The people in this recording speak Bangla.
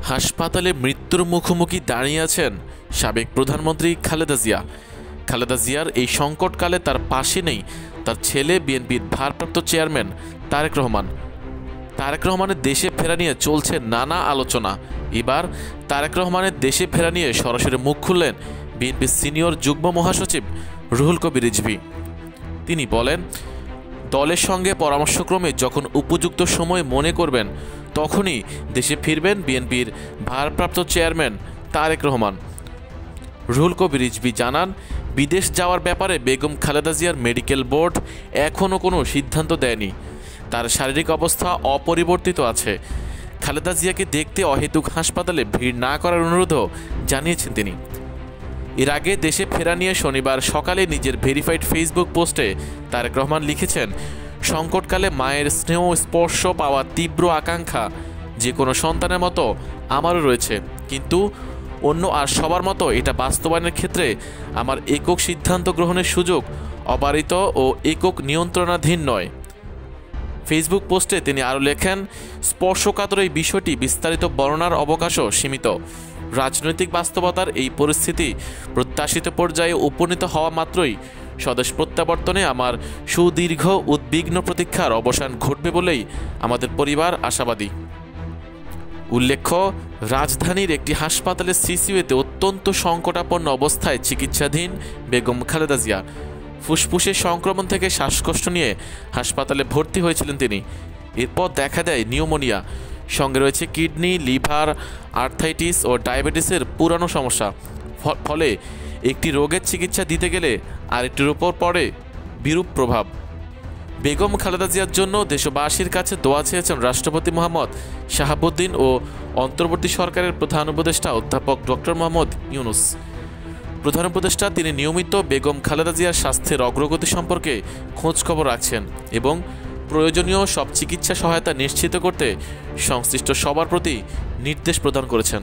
হাসপাতালে মৃত্যুর মুখোমুখি দাঁড়িয়ে আছেন সাবেক প্রধানমন্ত্রী খালেদা জিয়া। খালেদা জিয়ার এই সংকটকালে তার পাশে নেই তার ছেলে বিএনপির ভারপ্রাপ্ত চেয়ারম্যান তারেক রহমান। তারেক রহমানের দেশে ফেরা নিয়ে চলছে নানা আলোচনা। এবার তারেক রহমানের দেশে ফেরা নিয়ে সরাসরি মুখ খুললেন বিএনপির সিনিয়র যুগ্ম মহাসচিব রুহুল কবির রিজভী। তিনি বলেন, দলের সঙ্গে পরামর্শক্রমে যখন উপযুক্ত সময় মনে করবেন তখনই দেশে ফিরবেন বিএনপির ভারপ্রাপ্ত চেয়ারম্যান তারেক রহমান। রুহুল কবির রিজভী জানান, বিদেশ যাওয়ার ব্যাপারে বেগম খালেদা জিয়ার মেডিকেল বোর্ড এখনও কোনো সিদ্ধান্ত দেয়নি। তার শারীরিক অবস্থা অপরিবর্তিত আছে। খালেদা জিয়াকে দেখতে অহেতুক হাসপাতালে ভিড় না করার অনুরোধও জানিয়েছেন তিনি। এর আগে দেশে ফেরা নিয়ে শনিবার সকালে নিজের ভেরিফাইড ফেসবুক পোস্টে তারেক রহমান লিখেছেন, সংকটকালে মায়ের স্নেহ স্পর্শ পাওয়ার তীব্র আকাঙ্ক্ষা যে কোনো সন্তানের মতো আমারও রয়েছে, কিন্তু অন্য আর সবার মতো এটা বাস্তবায়নের ক্ষেত্রে আমার একক সিদ্ধান্ত গ্রহণের সুযোগ অবারিত ও একক নিয়ন্ত্রণাধীন নয়। ফেসবুক পোস্টে তিনি আরও লেখেন, স্পর্শকাতর এই বিষয়টি বিস্তারিত বর্ণনার অবকাশও সীমিত। রাজনৈতিক বাস্তবতার এই পরিস্থিতি প্রত্যাশিত পর্যায়ে উপনীত হওয়া মাত্রই স্বদেশ প্রত্যাবর্তনে আমার সুদীর্ঘ উদ্বিগ্ন প্রতীক্ষার অবসান ঘটবে বলেই আমাদের পরিবার আশাবাদী। উল্লেখ্য, রাজধানীর একটি হাসপাতালের সিসিইউতে অত্যন্ত সংকটাপন্ন অবস্থায় চিকিৎসাধীন বেগম খালেদা জিয়া। ফুসফুসে সংক্রমণ থেকে শ্বাসকষ্ট নিয়ে হাসপাতালে ভর্তি হয়েছিলেন তিনি। এরপর দেখা দেয় নিউমোনিয়া, সঙ্গে রয়েছে কিডনি, লিভার, আর্থাইটিস ও ডায়াবেটিসের পুরানো সমস্যা। ফলে একটি রোগের চিকিৎসা দিতে গেলে আরেকটির উপর পড়ে বিরূপ প্রভাব। বেগম খালেদা জিয়ার জন্য দেশবাসীর কাছে দোয়া চেয়েছেন রাষ্ট্রপতি মোহাম্মদ শাহাবুদ্দিন ও অন্তর্বর্তী সরকারের প্রধান উপদেষ্টা অধ্যাপক ডক্টর মোহাম্মদ ইউনুস। প্রধান উপদেষ্টা তিনি নিয়মিত বেগম খালেদা জিয়ার স্বাস্থ্যের অগ্রগতি সম্পর্কে খোঁজখবর রাখছেন এবং প্রয়োজনীয় সব চিকিৎসা সহায়তা নিশ্চিত করতে সংশ্লিষ্ট সবার প্রতি নির্দেশ প্রদান করেছেন।